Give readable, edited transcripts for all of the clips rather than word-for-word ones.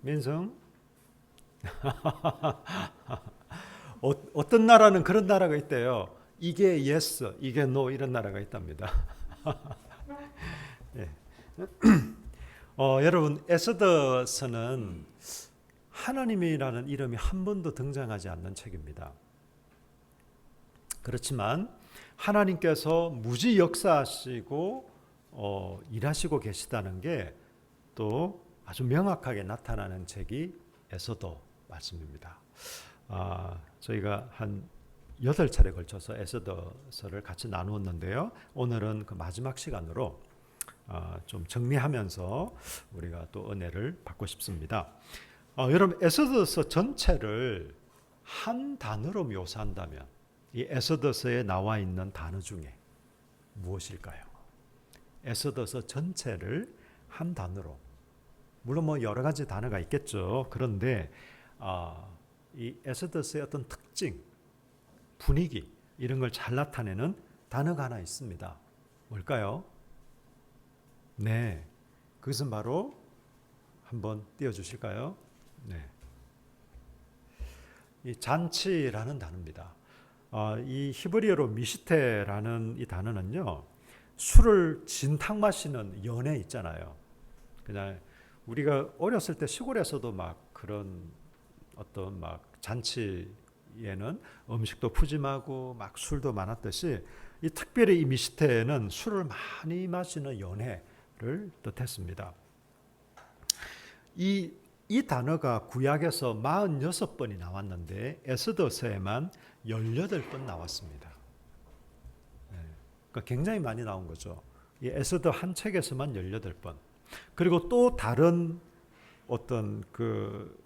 민성? 어떤 나라는 그런 나라가 있대요. 이게 yes, 이게 no 이런 나라가 있답니다. 예. 여러분 에스더서는 하나님이라는 이름이 한 번도 등장하지 않는 책입니다. 그렇지만 하나님께서 무지 역사하시고 일하시고 계시다는 게 또 아주 명확하게 나타나는 책이 에스더 말씀입니다. 저희가 한 8차례 걸쳐서 에스더서를 같이 나누었는데요. 오늘은 그 마지막 시간으로 좀 정리하면서 우리가 또 은혜를 받고 싶습니다. 여러분 에스더서 전체를 한 단어로 묘사한다면 이 에스더서에 나와 있는 단어 중에 무엇일까요? 에스더서 전체를 한 단어로, 물론 뭐 여러 가지 단어가 있겠죠. 그런데 이 에스더서의 어떤 특징, 분위기 이런 걸 잘 나타내는 단어가 하나 있습니다. 뭘까요? 네, 그것은 바로 한번 띄워주실까요? 네, 이 잔치라는 단어입니다. 이 히브리어로 미시테라는 이 단어는요, 술을 진탕 마시는 연회 있잖아요. 그냥 우리가 어렸을 때 시골에서도 막 그런 어떤 막 잔치에는 음식도 푸짐하고 막 술도 많았듯이 이 특별히 이 미시테는 술을 많이 마시는 연회를 뜻했습니다. 이 단어가 구약에서 46번이 나왔는데 에스더서에만 18번 나왔습니다. 그러니까 굉장히 많이 나온 거죠. 이 에스더 한 책에서만 18번. 그리고 또 다른 어떤 그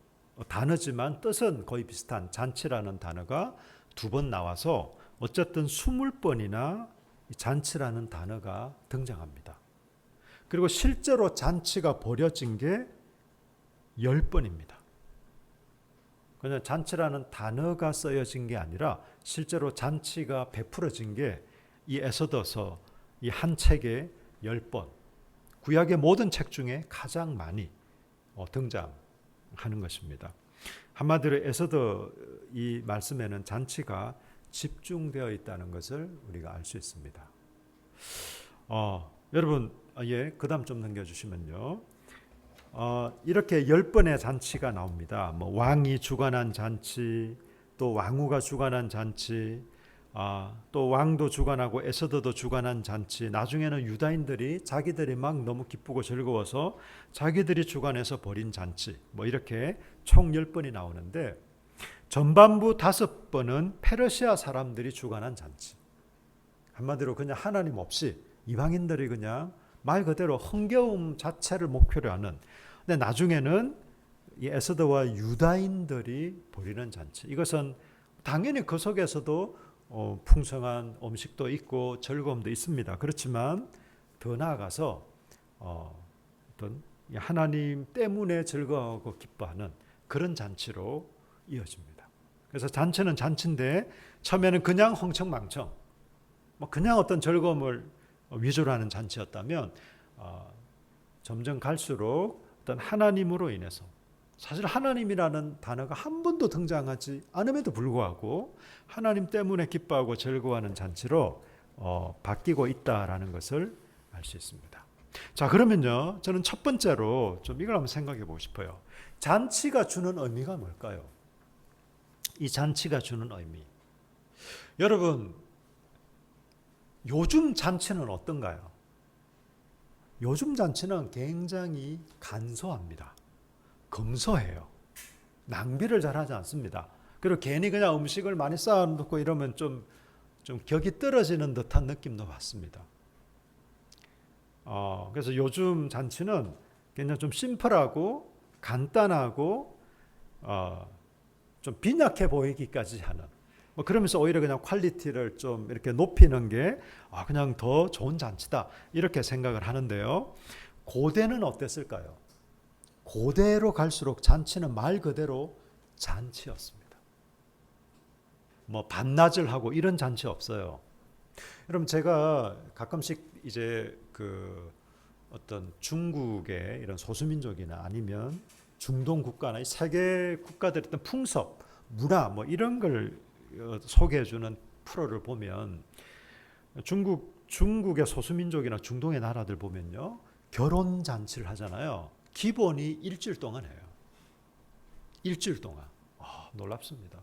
단어지만 뜻은 거의 비슷한 잔치라는 단어가 2번 나와서 어쨌든 20번이나 잔치라는 단어가 등장합니다. 그리고 실제로 잔치가 벌여진 게 10번입니다. 그냥 잔치라는 단어가 쓰여진 게 아니라 실제로 잔치가 베풀어진 게 이 에스더서 이 한 책에 10번, 구약의 모든 책 중에 가장 많이 등장하는 것입니다. 한마디로 에스더 이 말씀에는 잔치가 집중되어 있다는 것을 우리가 알 수 있습니다. 여러분, 그 다음 좀 넘겨주시면요. 이렇게 10번의 잔치가 나옵니다. 뭐 왕이 주관한 잔치, 또 왕후가 주관한 잔치, 또 왕도 주관하고 에스더도 주관한 잔치, 나중에는 유다인들이 자기들이 막 너무 기쁘고 즐거워서 자기들이 주관해서 벌인 잔치, 뭐 이렇게 총 10번이 나오는데 전반부 5번은 페르시아 사람들이 주관한 잔치. 한마디로 그냥 하나님 없이 이방인들이 그냥 말 그대로 흥겨움 자체를 목표로 하는, 근데 나중에는 이 에스더와 유다인들이 벌이는 잔치. 이것은 당연히 그 속에서도 풍성한 음식도 있고 즐거움도 있습니다. 그렇지만 더 나아가서 어떤 하나님 때문에 즐거워하고 기뻐하는 그런 잔치로 이어집니다. 그래서 잔치는 잔치인데 처음에는 그냥 흥청망청, 그냥 어떤 즐거움을 위주로 하는 잔치였다면 점점 갈수록 어떤 하나님으로 인해서, 사실 하나님이라는 단어가 한 번도 등장하지 않음에도 불구하고 하나님 때문에 기뻐하고 즐거워하는 잔치로 바뀌고 있다라는 것을 알 수 있습니다. 자, 그러면요, 저는 첫 번째로 좀 이걸 한번 생각해 보고 싶어요. 잔치가 주는 의미가 뭘까요? 이 잔치가 주는 의미. 여러분, 요즘 잔치는 어떤가요? 요즘 잔치는 굉장히 간소합니다. 검소해요. 낭비를 잘 하지 않습니다. 그리고 괜히 그냥 음식을 많이 쌓아놓고 이러면 좀 격이 떨어지는 듯한 느낌도 받습니다. 그래서 요즘 잔치는 그냥 좀 심플하고 간단하고 좀 빈약해 보이기까지 하는, 그러면서 오히려 그냥 퀄리티를 좀 이렇게 높이는 게 그냥 더 좋은 잔치다 이렇게 생각을 하는데요. 고대는 어땠을까요? 고대로 갈수록 잔치는 말 그대로 잔치였습니다. 뭐 반나절 하고 이런 잔치 없어요. 여러분, 제가 가끔씩 이제 그 어떤 중국의 이런 소수민족이나 아니면 중동 국가나 이 세계 국가들의 어떤 풍습, 문화 뭐 이런 걸 소개해 주는 프로를 보면 중국의 소수민족이나 중동의 나라들 보면요. 결혼 잔치를 하잖아요. 기본이 일주일 동안 해요. 일주일 동안. 놀랍습니다.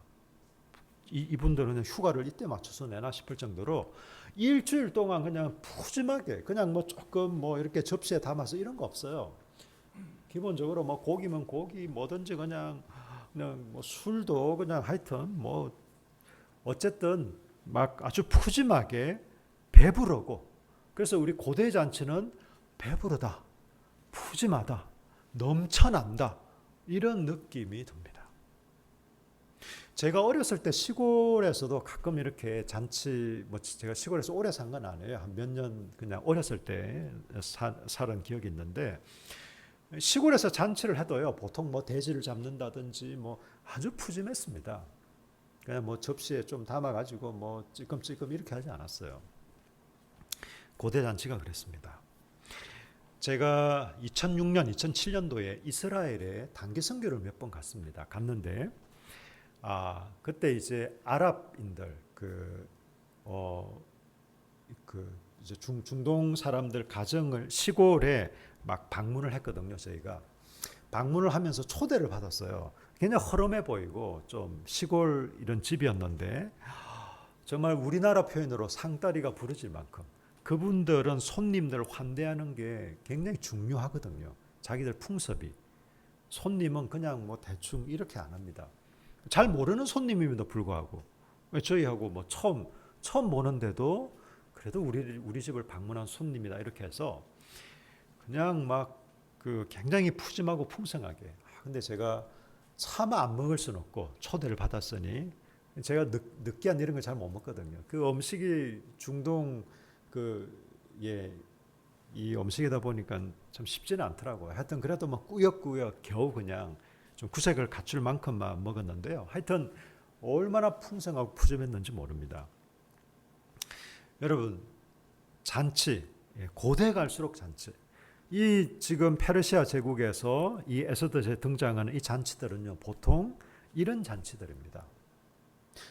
이분들은 휴가를 이때 맞춰서 내나 싶을 정도로 일주일 동안 그냥 푸짐하게 그냥 뭐 조금 뭐 이렇게 접시에 담아서 이런 거 없어요. 기본적으로 뭐 고기면 고기 뭐든지 그냥 뭐 술도 그냥 하여튼 뭐 어쨌든 막 아주 푸짐하게 배부르고 그래서 우리 고대 잔치는 배부르다, 푸짐하다, 넘쳐난다 이런 느낌이 듭니다. 제가 어렸을 때 시골에서도 가끔 이렇게 잔치 뭐 제가 시골에서 오래 산 건 아니에요. 한 몇 년 그냥 어렸을 때 살은 기억이 있는데 시골에서 잔치를 해도요. 보통 뭐 돼지를 잡는다든지 뭐 아주 푸짐했습니다. 그냥 뭐 접시에 좀 담아가지고 뭐 찔끔찔끔 이렇게 하지 않았어요. 고대 잔치가 그랬습니다. 제가 2006년, 2007년도에 이스라엘에 단기 선교를 몇 번 갔습니다. 갔는데 그때 이제 아랍인들 이제 중동 사람들 가정을 시골에 막 방문을 했거든요. 저희가 방문을 하면서 초대를 받았어요. 그냥 허름해 보이고 좀 시골 이런 집이었는데 정말 우리나라 표현으로 상다리가 부러질 만큼 그분들은 손님들 환대하는 게 굉장히 중요하거든요. 자기들 풍습이. 손님은 그냥 뭐 대충 이렇게 안 합니다. 잘 모르는 손님임에도 불구하고 저희하고 뭐 처음 보는데도 그래도 우리 집을 방문한 손님이다 이렇게 해서 그냥 막 굉장히 푸짐하고 풍성하게. 근데 제가 차마 안 먹을 수는 없고 초대를 받았으니 제가 느끼한 이런 걸 잘 못 먹거든요. 그 음식이 중동 이 음식이다 보니까 참 쉽지는 않더라고요. 하여튼 그래도 막 꾸역꾸역 겨우 그냥 좀 구색을 갖출 만큼만 먹었는데요. 하여튼 얼마나 풍성하고 푸짐했는지 모릅니다. 여러분 잔치, 고대 갈수록 잔치. 이 지금 페르시아 제국에서 이 에스더에 등장하는 이 잔치들은요. 보통 이런 잔치들입니다.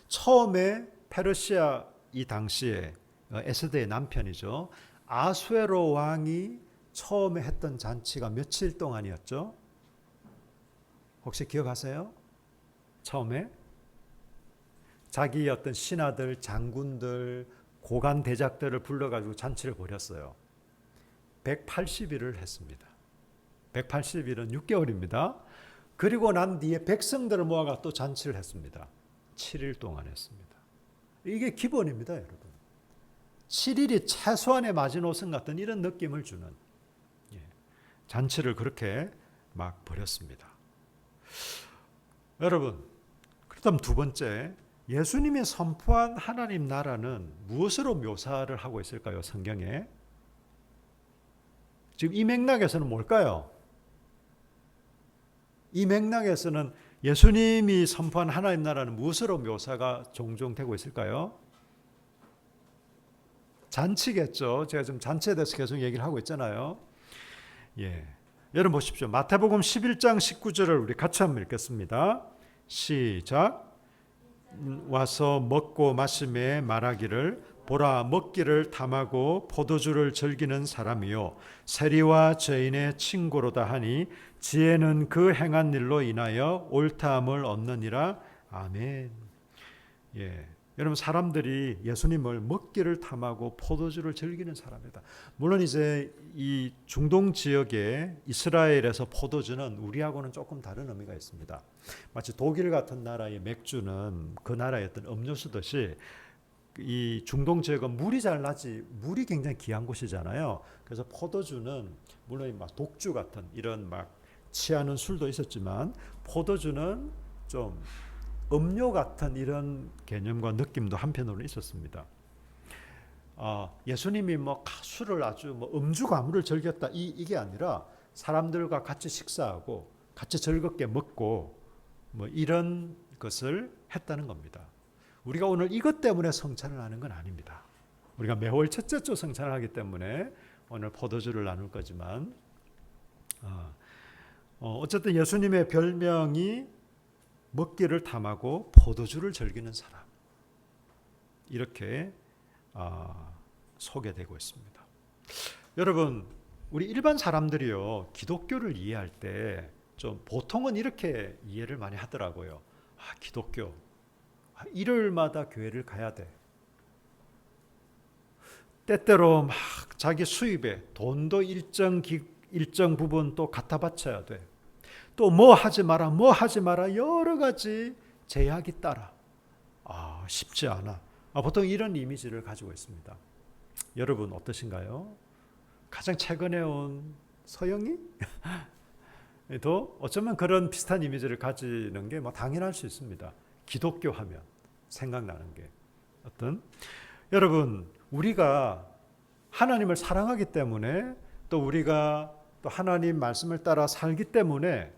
처음에 페르시아 이 당시에 에스더의 남편이죠. 아수에로 왕이 처음에 했던 잔치가 며칠 동안이었죠? 혹시 기억하세요? 처음에 자기 어떤 신하들, 장군들, 고관 대작들을 불러가지고 잔치를 벌였어요. 180일을 했습니다. 180일은 6개월입니다. 그리고 난 뒤에 백성들을 모아가 또 잔치를 했습니다. 7일 동안 했습니다. 이게 기본입니다, 여러분. 7일이 최소한의 마지노선 같은 이런 느낌을 주는 잔치를 그렇게 막 벌였습니다. 여러분, 그렇다면 두 번째, 예수님이 선포한 하나님 나라는 무엇으로 묘사를 하고 있을까요? 성경에. 지금 이 맥락에서는 뭘까요? 이 맥락에서는 예수님이 선포한 하나님 나라는 무엇으로 묘사가 종종 되고 있을까요? 잔치겠죠. 제가 지금 잔치에 대해서 계속 얘기를 하고 있잖아요. 여러분 보십시오. 마태복음 11장 19절을 우리 같이 한번 읽겠습니다. 시작. 와서 먹고 마시매 말하기를 보라 먹기를 탐하고 포도주를 즐기는 사람이요 세리와 죄인의 친구로다 하니 지혜는 그 행한 일로 인하여 옳다함을 얻느니라. 아멘. 여러분 사람들이 예수님을 먹기를 탐하고 포도주를 즐기는 사람이다. 물론 이제 이 중동 지역의 이스라엘에서 포도주는 우리하고는 조금 다른 의미가 있습니다. 마치 독일 같은 나라의 맥주는 그 나라의 어떤 음료수듯이 이 중동 지역은 물이 잘 나지 물이 굉장히 귀한 곳이잖아요. 그래서 포도주는 물론 막 독주 같은 이런 막 취하는 술도 있었지만 포도주는 좀 음료 같은 이런 개념과 느낌도 한편으로는 있었습니다. 예수님이 뭐 술을 아주 뭐 음주 가무를 즐겼다 이게 아니라 사람들과 같이 식사하고 같이 즐겁게 먹고 뭐 이런 것을 했다는 겁니다. 우리가 오늘 이것 때문에 성찬을 하는 건 아닙니다. 우리가 매월 첫째 주 성찬을 하기 때문에 오늘 포도주를 나눌 거지만 어쨌든 예수님의 별명이 먹기를 탐하고 포도주를 즐기는 사람, 이렇게 소개되고 있습니다. 여러분, 우리 일반 사람들이요, 기독교를 이해할 때 좀 보통은 이렇게 이해를 많이 하더라고요. 기독교, 일요일마다 교회를 가야 돼. 때때로 막 자기 수입에 돈도 일정 부분 또 갖다 바쳐야 돼. 또 뭐 하지 마라, 뭐 하지 마라, 여러 가지 제약이 따라. 쉽지 않아. 보통 이런 이미지를 가지고 있습니다. 여러분 어떠신가요? 가장 최근에 온 서영이? 도 어쩌면 그런 비슷한 이미지를 가지는 게 뭐 당연할 수 있습니다. 기독교 하면 생각나는 게 여러분, 우리가 하나님을 사랑하기 때문에, 또 우리가 또 하나님 말씀을 따라 살기 때문에,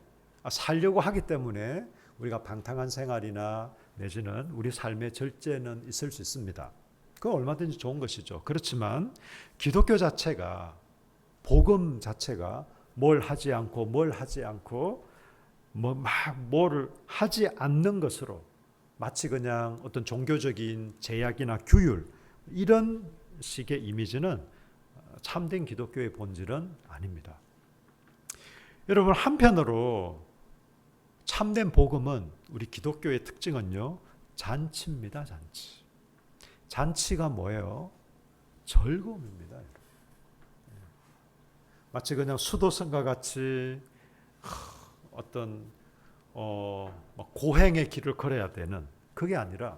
살려고 하기 때문에 우리가 방탕한 생활이나 내지는 우리 삶의 절제는 있을 수 있습니다. 그건 얼마든지 좋은 것이죠. 그렇지만 기독교 자체가, 복음 자체가 뭘 하지 않고 뭘 하지 않는 것으로, 마치 그냥 어떤 종교적인 제약이나 규율, 이런 식의 이미지는 참된 기독교의 본질은 아닙니다. 여러분, 한편으로 참된 복음은, 우리 기독교의 특징은요, 잔치입니다. 잔치가 뭐예요? 즐거움입니다. 마치 그냥 수도승과 같이 어떤 고행의 길을 걸어야 되는, 그게 아니라,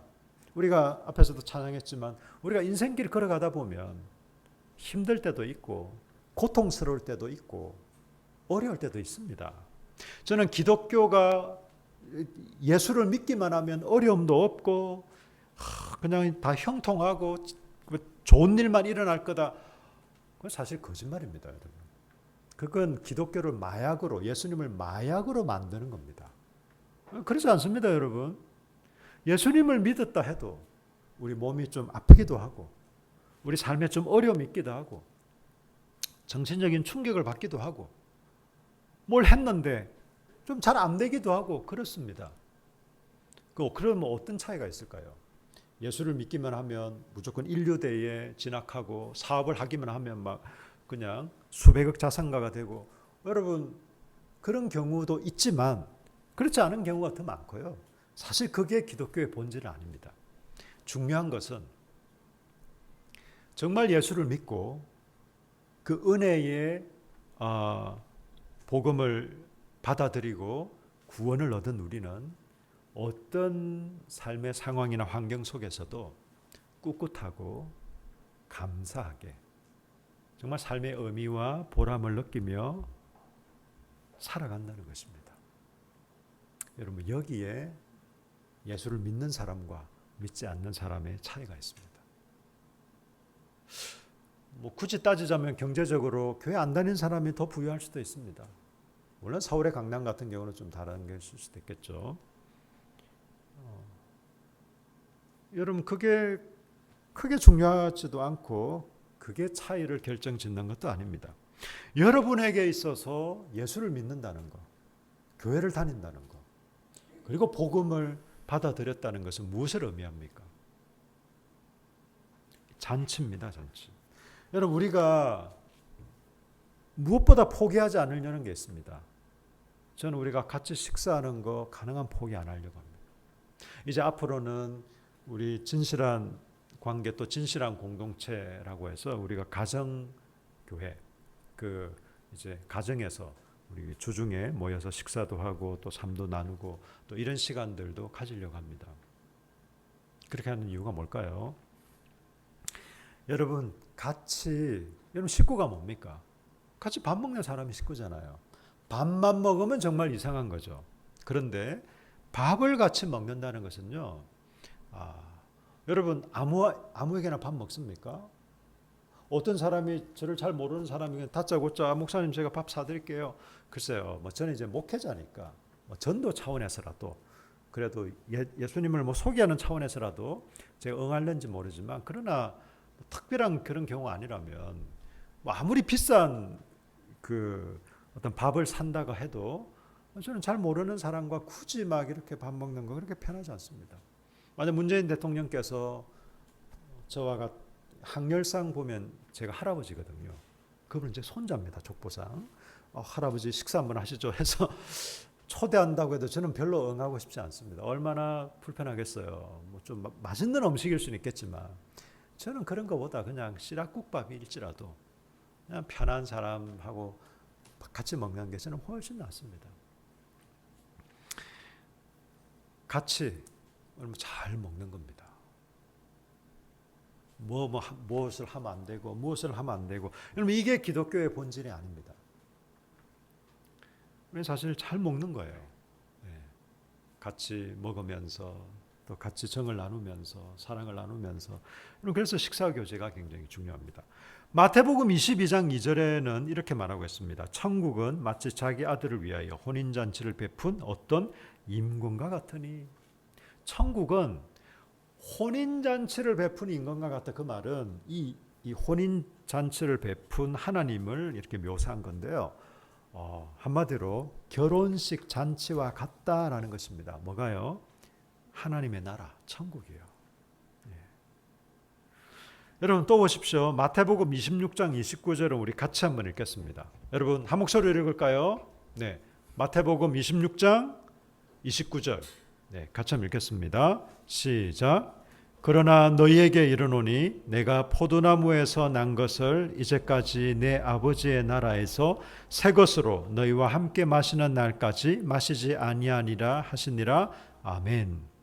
우리가 앞에서도 찬양했지만 우리가 인생길 걸어가다 보면 힘들 때도 있고 고통스러울 때도 있고 어려울 때도 있습니다. 저는 기독교가, 예수를 믿기만 하면 어려움도 없고 그냥 다 형통하고 좋은 일만 일어날 거다, 그건 사실 거짓말입니다. 여러분. 그건 기독교를 마약으로, 예수님을 마약으로 만드는 겁니다. 그렇지 않습니다, 여러분. 예수님을 믿었다 해도 우리 몸이 좀 아프기도 하고, 우리 삶에 좀 어려움이 있기도 하고, 정신적인 충격을 받기도 하고, 뭘 했는데 좀 잘 안 되기도 하고 그렇습니다. 그러면 어떤 차이가 있을까요? 예수를 믿기만 하면 무조건 인류대에 진학하고, 사업을 하기만 하면 막 그냥 수백억 자산가가 되고, 여러분 그런 경우도 있지만 그렇지 않은 경우가 더 많고요. 사실 그게 기독교의 본질은 아닙니다. 중요한 것은 정말 예수를 믿고 그 은혜의 복음을 받아들이고 구원을 얻은 우리는 어떤 삶의 상황이나 환경 속에서도 꿋꿋하고 감사하게 정말 삶의 의미와 보람을 느끼며 살아간다는 것입니다. 여러분, 여기에 예수를 믿는 사람과 믿지 않는 사람의 차이가 있습니다. 굳이 따지자면 경제적으로 교회 안 다니는 사람이 더 부유할 수도 있습니다. 물론 서울의 강남 같은 경우는 좀 다른 게 있을 수도 있겠죠. 여러분, 그게 크게 중요하지도 않고 그게 차이를 결정짓는 것도 아닙니다. 여러분에게 있어서 예수를 믿는다는 것, 교회를 다닌다는 것, 그리고 복음을 받아들였다는 것은 무엇을 의미합니까? 잔치입니다, 잔치. 여러분, 우리가 무엇보다 포기하지 않으려는 게 있습니다. 저는 우리가 같이 식사하는 거 가능한 포기 안 하려고 합니다. 이제 앞으로는 우리 진실한 관계, 또 진실한 공동체라고 해서 우리가 가정교회, 이제 가정에서 우리 주중에 모여서 식사도 하고 또 삶도 나누고 또 이런 시간들도 가지려고 합니다. 그렇게 하는 이유가 뭘까요? 여러분, 여러분 식구가 뭡니까? 같이 밥 먹는 사람이 식구잖아요. 밥만 먹으면 정말 이상한 거죠. 그런데 밥을 같이 먹는다는 것은요, 여러분 아무에게나 밥 먹습니까? 어떤 사람이, 저를 잘 모르는 사람이 다짜고짜 목사님 제가 밥 사드릴게요. 글쎄요, 저는 이제 목회자니까 전도 차원에서라도, 그래도 예수님을 소개하는 차원에서라도 제가 응할는지 모르지만, 그러나 특별한 그런 경우가 아니라면 아무리 비싼 어떤 밥을 산다고 해도 저는 잘 모르는 사람과 굳이 막 이렇게 밥 먹는 거 그렇게 편하지 않습니다. 만약 문재인 대통령께서 저와 항렬상 보면 제가 할아버지거든요. 그분은 이제 손자입니다. 족보상. 할아버지 식사 한번 하시죠 해서 초대한다고 해도 저는 별로 응하고 싶지 않습니다. 얼마나 불편하겠어요. 뭐 좀 맛있는 음식일 수는 있겠지만 저는 그런 것보다 그냥 시락국밥일지라도 그냥 편한 사람하고 같이 먹는 게 저는 훨씬 낫습니다. 같이 잘 먹는 겁니다. 무엇을 하면 안 되고 무엇을 하면 안 되고 여러분 이게 기독교의 본질이 아닙니다. 사실 잘 먹는 거예요. 같이 먹으면서 또 같이 정을 나누면서 사랑을 나누면서 그래서 식사 교제가 굉장히 중요합니다. 마태복음 22장 2절에는 이렇게 말하고 있습니다. 천국은 마치 자기 아들을 위하여 혼인잔치를 베푼 어떤 임금과 같으니. 천국은 혼인잔치를 베푼 임금과 같다. 그 말은 이 혼인잔치를 베푼 하나님을 이렇게 묘사한 건데요. 한마디로 결혼식 잔치와 같다라는 것입니다. 뭐가요? 하나님의 나라, 천국이에요. 여러분 또 보십시오. 마태복음 26장 29절을 우리 같이 한번 읽겠습니다. 여러분 한 목소리로 읽을까요? 네, 마태복음 26장 29절. 네, 같이 한번 읽겠습니다. 시작. 그러나 너희에게 이르노니 내가 포도나무에서 난 것을 이제까지 내 아버지의 나라에서 새 것으로 너희와 함께 마시는 날까지 마시지 아니하니라 하시니라. 아멘.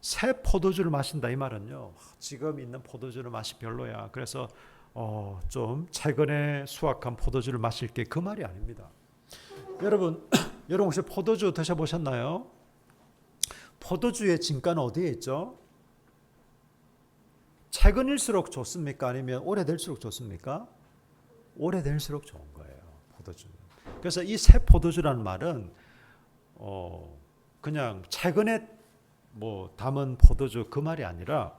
새 포도주를 마신다 이 말은요. 지금 있는 포도주를 맛이 별로야. 그래서 좀 최근에 수확한 포도주를 마실 게 그 말이 아닙니다. 여러분 혹시 포도주 드셔보셨나요? 포도주의 진가는 어디에 있죠? 최근일수록 좋습니까? 아니면 오래될수록 좋습니까? 오래될수록 좋은 거예요. 포도주는. 그래서 이 새 포도주라는 말은 그냥 최근에 담은 포도주 그 말이 아니라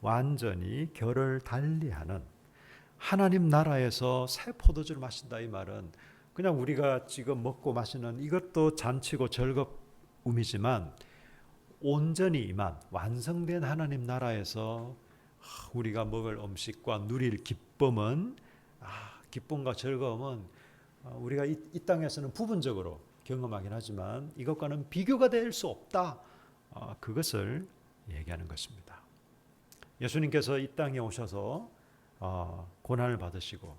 완전히 결을 달리하는 하나님 나라에서 새 포도주를 마신다 이 말은 그냥 우리가 지금 먹고 마시는 이것도 잔치고 즐거움이지만 온전히 임한 완성된 하나님 나라에서 우리가 먹을 음식과 누릴 기쁨은 기쁨과 즐거움은 우리가 이 땅에서는 부분적으로 경험하긴 하지만 이것과는 비교가 될 수 없다. 그것을 얘기하는 것입니다. 예수님께서 이 땅에 오셔서 고난을 받으시고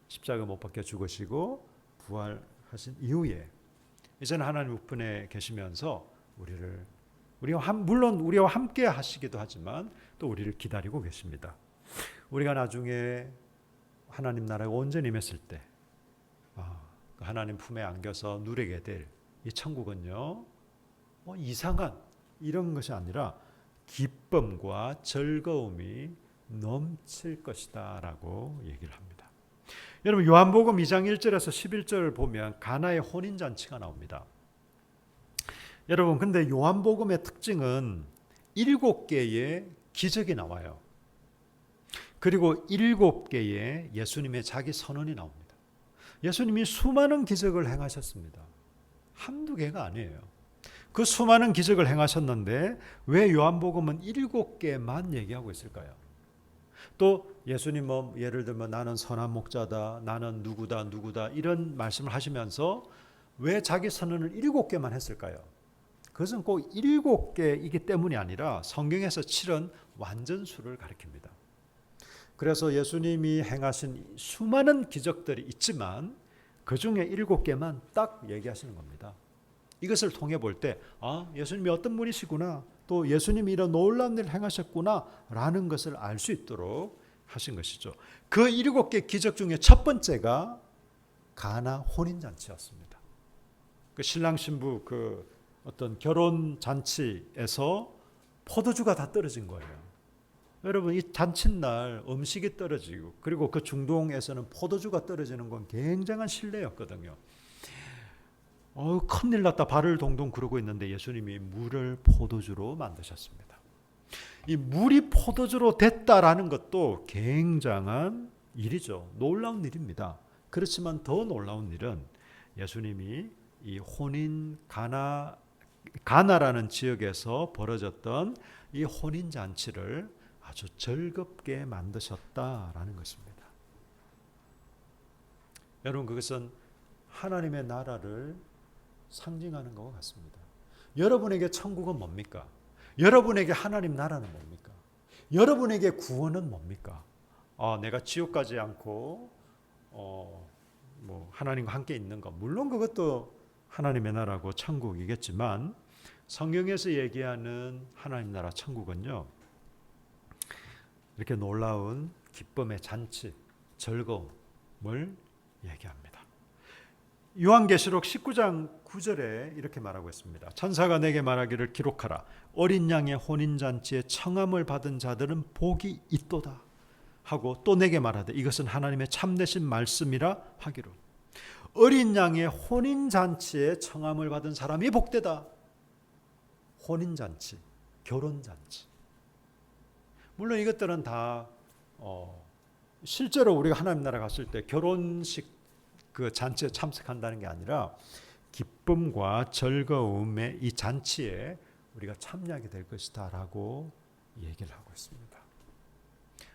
십자가 못 박혀 죽으시고 부활하신 이후에 이제는 하나님 우편에 계시면서 물론 우리와 함께 하시기도 하지만 또 우리를 기다리고 계십니다. 우리가 나중에 하나님 나라에 온전히 임했을 때 하나님 품에 안겨서 누리게 될 이 천국은요 이상한 이런 것이 아니라 기쁨과 즐거움이 넘칠 것이다 라고 얘기를 합니다. 여러분 요한복음 2장 1절에서 11절을 보면 가나의 혼인잔치가 나옵니다. 여러분 근데 요한복음의 특징은 7개의 기적이 나와요. 그리고 7개의 예수님의 자기 선언이 나옵니다. 예수님이 수많은 기적을 행하셨습니다. 한두 개가 아니에요. 그 수많은 기적을 행하셨는데 왜 요한복음은 7개만 얘기하고 있을까요? 또 예수님 예를 들면 나는 선한 목자다, 나는 누구다 이런 말씀을 하시면서 왜 자기 선언을 7개만 했을까요? 그것은 꼭 7개이기 때문이 아니라 성경에서 치른 완전수를 가리킵니다. 그래서 예수님이 행하신 수많은 기적들이 있지만 그 중에 7개만 딱 얘기하시는 겁니다. 이것을 통해 볼 때 예수님이 어떤 분이시구나 또 예수님이 이런 놀라운 일을 행하셨구나 라는 것을 알 수 있도록 하신 것이죠. 그 7개 기적 중에 첫 번째가 가나 혼인잔치였습니다. 그 신랑 신부 어떤 결혼 잔치에서 포도주가 다 떨어진 거예요. 여러분 이 잔칫날 음식이 떨어지고 그리고 그 중동에서는 포도주가 떨어지는 건 굉장한 신뢰였거든요. 큰일 났다 발을 동동 구르고 있는데 예수님이 물을 포도주로 만드셨습니다. 이 물이 포도주로 됐다라는 것도 굉장한 일이죠. 놀라운 일입니다. 그렇지만 더 놀라운 일은 예수님이 이 혼인 가나라는 지역에서 벌어졌던 이 혼인 잔치를 아주 즐겁게 만드셨다라는 것입니다. 여러분, 그것은 하나님의 나라를 상징하는 것과 같습니다. 여러분에게 천국은 뭡니까? 여러분에게 하나님 나라는 뭡니까? 여러분에게 구원은 뭡니까? 내가 지옥 가지 않고 하나님과 함께 있는 것, 물론 그것도 하나님의 나라고 천국이겠지만, 성경에서 얘기하는 하나님 나라 천국은요, 이렇게 놀라운 기쁨의 잔치, 즐거움을 얘기합니다. 요한계시록 19장 9절에 이렇게 말하고 있습니다. 천사가 내게 말하기를 기록하라. 어린 양의 혼인잔치에 청함을 받은 자들은 복이 있도다 하고, 또 내게 말하되 이것은 하나님의 참되신 말씀이라 하기로. 어린 양의 혼인잔치에 청함을 받은 사람이 복되다. 혼인잔치, 결혼잔치. 물론 이것들은 다 실제로 우리가 하나님 나라 갔을 때 결혼식 그 잔치에 참석한다는 게 아니라 기쁨과 즐거움의 이 잔치에 우리가 참여하게 될 것이다 라고 얘기를 하고 있습니다.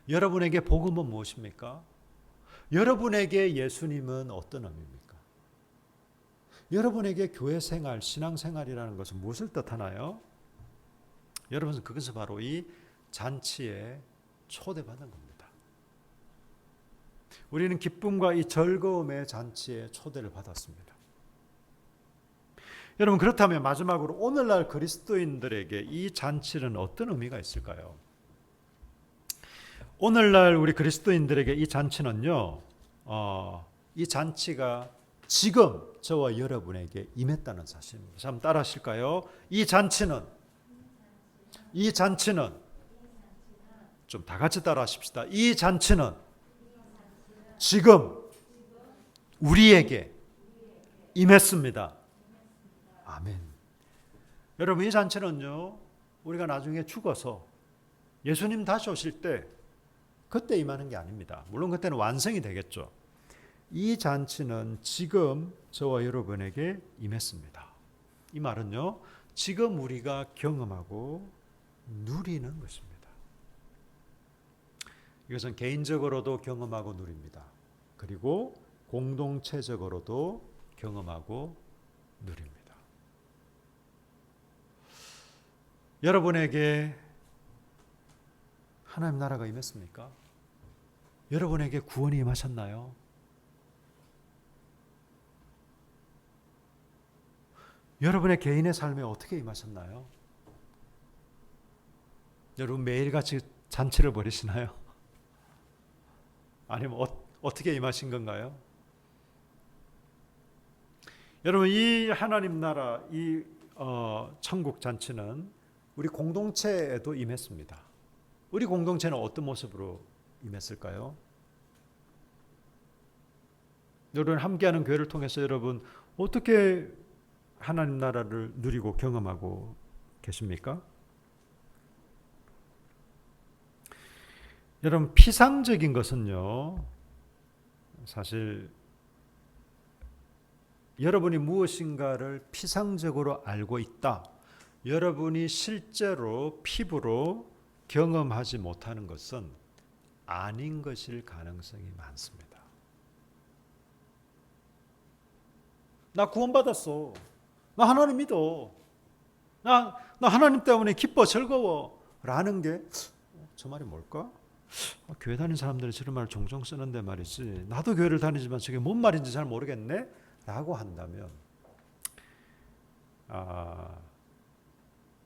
여러분에게 복음은 무엇입니까? 여러분에게 예수님은 어떤 의미입니까? 여러분에게 교회 생활, 신앙 생활이라는 것은 무엇을 뜻하나요? 여러분, 그것은 바로 이 잔치에 초대받은 겁니다. 우리는 기쁨과 이 즐거움의 잔치에 초대를 받았습니다. 여러분, 그렇다면 마지막으로 오늘날 그리스도인들에게 이 잔치는 어떤 의미가 있을까요? 오늘날 우리 그리스도인들에게 이 잔치는요, 이 잔치가 지금 저와 여러분에게 임했다는 사실입니다. 한번 따라 하실까요? 이 잔치는 좀 다 같이 따라 하십시다. 이 잔치는 지금 우리에게 임했습니다. 아멘. 여러분, 이 잔치는요, 우리가 나중에 죽어서 예수님 다시 오실 때 그때 임하는 게 아닙니다. 물론 그때는 완성이 되겠죠. 이 잔치는 지금 저와 여러분에게 임했습니다. 이 말은요, 지금 우리가 경험하고 누리는 것입니다. 이것은 개인적으로도 경험하고 누립니다. 그리고 공동체적으로도 경험하고 누립니다. 여러분에게 하나님 나라가 임했습니까? 여러분에게 구원이 임하셨나요? 여러분의 개인의 삶에 어떻게 임하셨나요? 여러분, 매일같이 잔치를 벌이시나요? 아니면 어떻게 임하신 건가요? 여러분, 이 하나님 나라, 이 천국 잔치는 우리 공동체에도 임했습니다. 우리 공동체는 어떤 모습으로 임했을까요? 여러분, 함께하는 교회를 통해서 여러분 어떻게 하나님 나라를 누리고 경험하고 계십니까? 여러분, 피상적인 것은요, 사실 여러분이 무엇인가를 피상적으로 알고 있다, 여러분이 실제로 피부로 경험하지 못하는 것은 아닌 것일 가능성이 많습니다. 나 구원받았어. 나 하나님 믿어. 나 하나님 때문에 기뻐, 즐거워. 라는 게, 저 말이 뭘까? 교회 다니는 사람들이 저런 말을 종종 쓰는데 말이지, 나도 교회를 다니지만 저게 뭔 말인지 잘 모르겠네? 라고 한다면,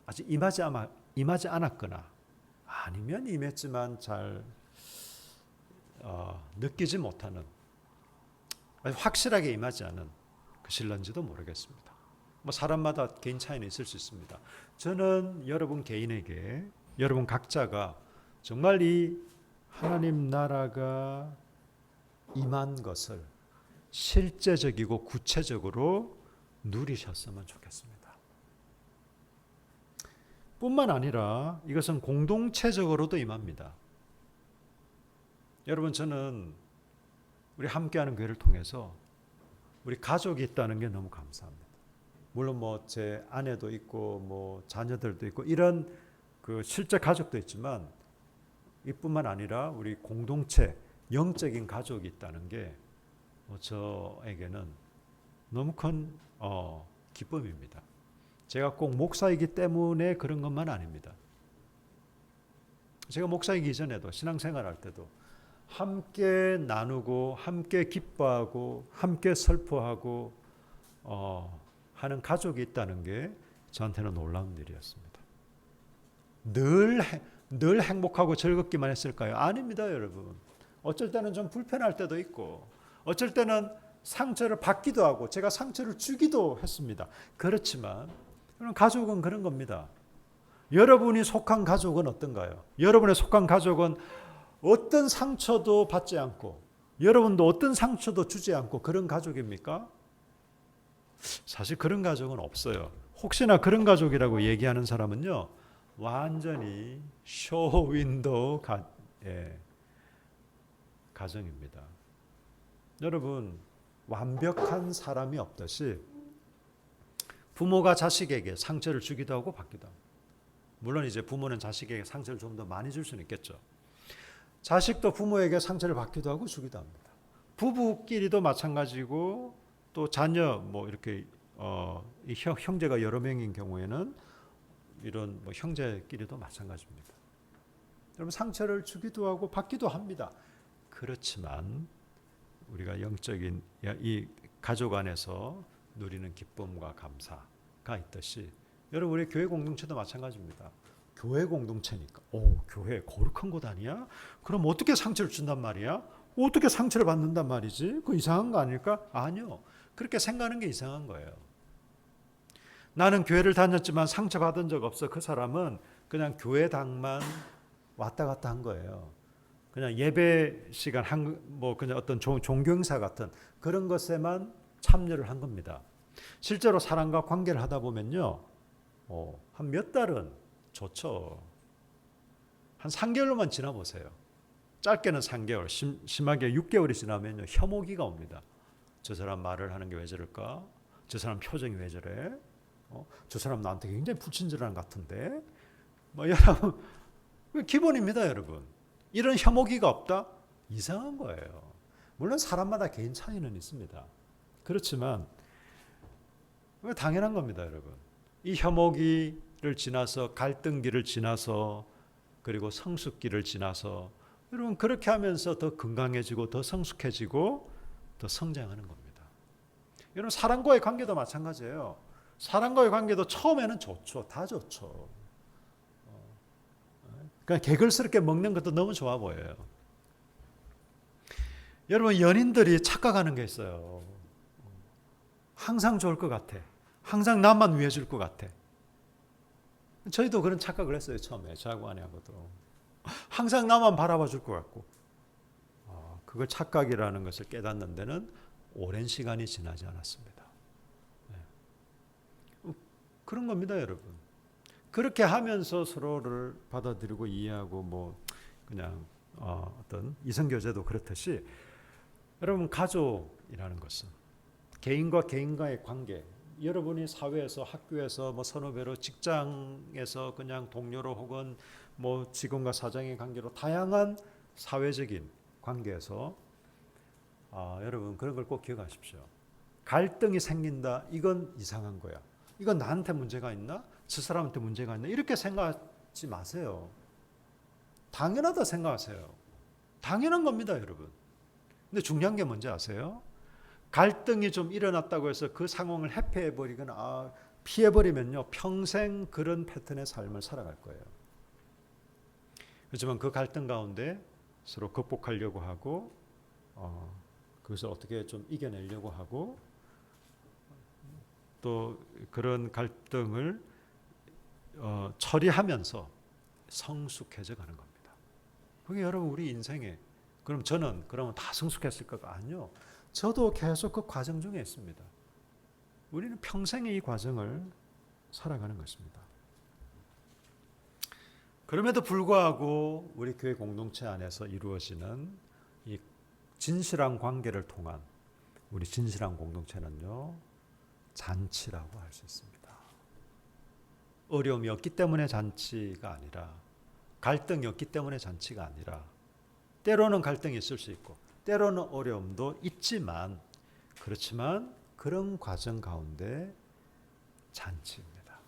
아직 임하지 않았거나, 아니면 임했지만 잘 느끼지 못하는, 확실하게 임하지 않은 것일런지도 모르겠습니다. 사람마다 개인 차이는 있을 수 있습니다. 저는 여러분 개인에게, 여러분 각자가 정말 이 하나님 나라가 임한 것을 실제적이고 구체적으로 누리셨으면 좋겠습니다. 뿐만 아니라 이것은 공동체적으로도 임합니다. 여러분, 저는 우리 함께하는 교회를 통해서 우리 가족이 있다는 게 너무 감사합니다. 물론 뭐 제 아내도 있고 뭐 자녀들도 있고 이런 그 실제 가족도 있지만 이뿐만 아니라 우리 공동체 영적인 가족이 있다는 게 저에게는 너무 큰 기쁨입니다. 제가 꼭 목사이기 때문에 그런 것만 아닙니다. 제가 목사이기 전에도 신앙생활할 때도 함께 나누고 함께 기뻐하고 함께 슬퍼하고 하는 가족이 있다는 게 저한테는 놀라운 일이었습니다. 늘 행복하고 즐겁기만 했을까요? 아닙니다, 여러분. 어쩔 때는 좀 불편할 때도 있고 어쩔 때는 상처를 받기도 하고 제가 상처를 주기도 했습니다. 그렇지만 가족은 그런 겁니다. 여러분이 속한 가족은 어떤가요? 여러분의 속한 가족은 어떤 상처도 받지 않고 여러분도 어떤 상처도 주지 않고 그런 가족입니까? 사실 그런 가족은 없어요. 혹시나 그런 가족이라고 얘기하는 사람은요, 완전히 쇼윈도 가정입니다. 여러분, 완벽한 사람이 없듯이 부모가 자식에게 상처를 주기도 하고 받기도 하고, 물론 이제 부모는 자식에게 상처를 좀 더 많이 줄 수는 있겠죠. 자식도 부모에게 상처를 받기도 하고 주기도 합니다. 부부끼리도 마찬가지고 또 자녀 뭐 이렇게 형제가 여러 명인 경우에는 이런 뭐 형제끼리도 마찬가지입니다. 여러분 상처를 주기도 하고 받기도 합니다. 그렇지만 우리가 영적인 이 가족 안에서 누리는 기쁨과 감사가 있듯이 여러분 우리 교회 공동체도 마찬가지입니다. 교회 공동체니까 교회 거룩한 곳 아니야? 그럼 어떻게 상처를 준단 말이야? 어떻게 상처를 받는단 말이지? 그 이상한 거 아닐까? 아니요. 그렇게 생각하는 게 이상한 거예요. 나는 교회를 다녔지만 상처받은 적 없어. 그 사람은 그냥 교회당만 왔다 갔다 한 거예요. 그냥 예배 시간 뭐 그냥 어떤 종교행사 같은 그런 것에만 참여를 한 겁니다. 실제로 사람과 관계를 하다 보면요, 한 몇 달은 좋죠. 한 3개월로만 지나보세요. 짧게는 3개월, 심하게 6개월이 지나면요, 혐오기가 옵니다. 저 사람 말을 하는 게 왜 저럴까? 저 사람 표정이 왜 저래? 저 사람 나한테 굉장히 불친절한 것 같은데? 뭐 여러분, 기본입니다, 여러분. 이런 혐오기가 없다? 이상한 거예요. 물론 사람마다 개인 차이는 있습니다. 그렇지만 당연한 겁니다, 여러분. 이 혐오기를 지나서 갈등기를 지나서 그리고 성숙기를 지나서 여러분 그렇게 하면서 더 건강해지고 더 성숙해지고 더 성장하는 겁니다. 여러분 사람과의 관계도 마찬가지예요. 사람과의 관계도 처음에는 좋죠. 다 좋죠. 그냥 개걸스럽게 먹는 것도 너무 좋아 보여요. 여러분 연인들이 착각하는 게 있어요. 항상 좋을 것 같아. 항상 나만 위해 줄 것 같아. 저희도 그런 착각을 했어요. 처음에 저하고 아내하고도. 항상 나만 바라봐 줄 것 같고. 그걸 착각이라는 것을 깨닫는 데는 오랜 시간이 지나지 않았습니다. 네. 그런 겁니다, 여러분. 그렇게 하면서 서로를 받아들이고 이해하고 뭐 그냥 어떤 이성교제도 그렇듯이 여러분 가족이라는 것은 개인과 개인과의 관계, 여러분이 사회에서 학교에서 뭐 선후배로 직장에서 그냥 동료로 혹은 뭐 직원과 사장의 관계로 다양한 사회적인 관계에서 여러분 그런 걸 꼭 기억하십시오. 갈등이 생긴다. 이건 이상한 거야. 이건 나한테 문제가 있나? 저 사람한테 문제가 있나? 이렇게 생각하지 마세요. 당연하다 생각하세요. 당연한 겁니다, 여러분. 근데 중요한 게 뭔지 아세요? 갈등이 좀 일어났다고 해서 그 상황을 회피해버리거나 피해버리면요, 평생 그런 패턴의 삶을 살아갈 거예요. 그렇지만 그 갈등 가운데 서로 극복하려고 하고 그것을 어떻게 좀 이겨내려고 하고 또 그런 갈등을 처리하면서 성숙해져 가는 겁니다. 그게 여러분 우리 인생에 그럼 저는 그러면 다 성숙했을까가 아니요. 저도 계속 그 과정 중에 있습니다. 우리는 평생의 이 과정을 살아가는 것입니다. 그럼에도 불구하고 우리 교회 공동체 안에서 이루어지는 이 진실한 관계를 통한 우리 진실한 공동체는요, 잔치라고 할 수 있습니다. 어려움이 없기 때문에 잔치가 아니라, 갈등이 없기 때문에 잔치가 아니라, 때로는 갈등이 있을 수 있고 때로는 어려움도 있지만, 그렇지만 그런 과정 가운데 잔치입니다.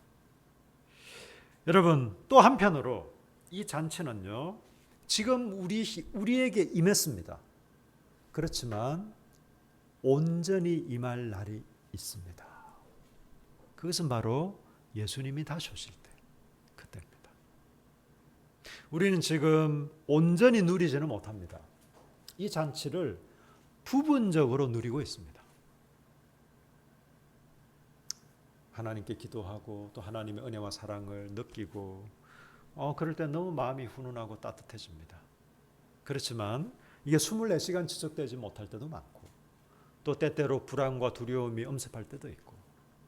여러분, 또 한편으로 이 잔치는요, 지금 우리에게 임했습니다. 그렇지만 온전히 임할 날이 있습니다. 그것은 바로 예수님이 다시 오실 때, 그때입니다. 우리는 지금 온전히 누리지는 못합니다. 이 잔치를 부분적으로 누리고 있습니다. 하나님께 기도하고 또 하나님의 은혜와 사랑을 느끼고 그럴 때 너무 마음이 훈훈하고 따뜻해집니다. 그렇지만 이게 24시간 지속되지 못할 때도 많고, 또 때때로 불안과 두려움이 엄습할 때도 있고,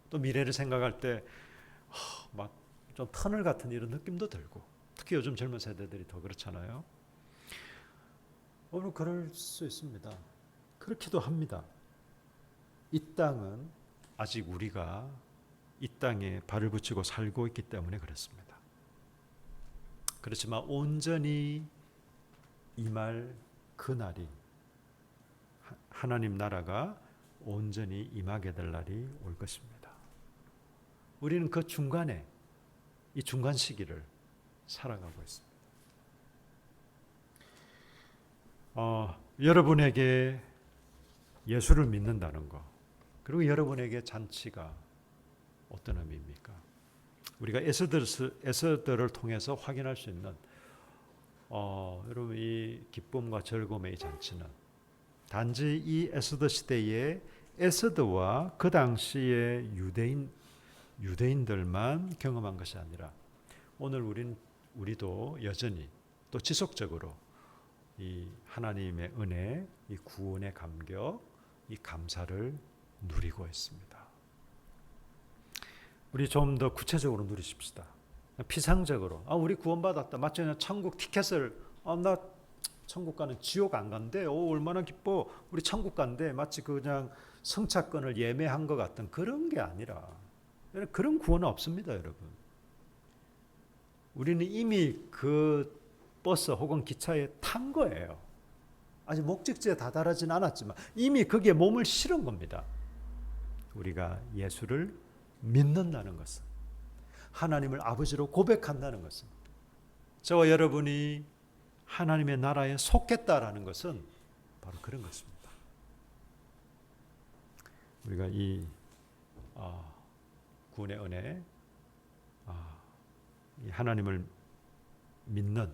또 미래를 생각할 때 막 좀 터널 같은 이런 느낌도 들고, 특히 요즘 젊은 세대들이 더 그렇잖아요. 오늘 그럴 수 있습니다. 그렇기도 합니다. 이 땅은 아직 우리가 이 땅에 발을 붙이고 살고 있기 때문에 그렇습니다. 그렇지만 온전히 임할 그날이, 하나님 나라가 온전히 임하게 될 날이 올 것입니다. 우리는 그 중간에, 이 중간 시기를 살아가고 있습니다. 여러분에게 예수를 믿는다는 것, 그리고 여러분에게 잔치가 어떤 의미입니까? 우리가 에스더를 통해서 확인할 수 있는 여러분, 이 기쁨과 즐거움의 이 잔치는 단지 이 에스더 시대의 에스더와 그 당시의 유대인들만 경험한 것이 아니라, 오늘 우리도 여전히 또 지속적으로 이 하나님의 은혜, 이 구원의 감격, 이 감사를 누리고 있습니다. 우리 좀 더 구체적으로 누리십시다. 피상적으로, 우리 구원받았다, 마치 그냥 천국 티켓을, 나 천국 가는, 지옥 안 간대, 얼마나 기뻐, 우리 천국 간대, 마치 그냥 승차권을 예매한 것 같은 그런 게 아니라, 그런 구원은 없습니다. 여러분, 우리는 이미 그 버스 혹은 기차에 탄 거예요. 아직 목적지에 다다르진 않았지만 이미 거기에 몸을 실은 겁니다. 우리가 예수를 믿는다는 것은, 하나님을 아버지로 고백한다는 것은, 저와 여러분이 하나님의 나라에 속했다라는 것은 바로 그런 것입니다. 우리가 이 구원의 은혜, 이 하나님을 믿는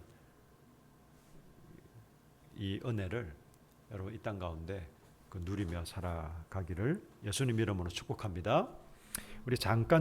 이 은혜를 여러분 이 땅 가운데 누리며 살아가기를 예수님 이름으로 축복합니다. 우리 잠깐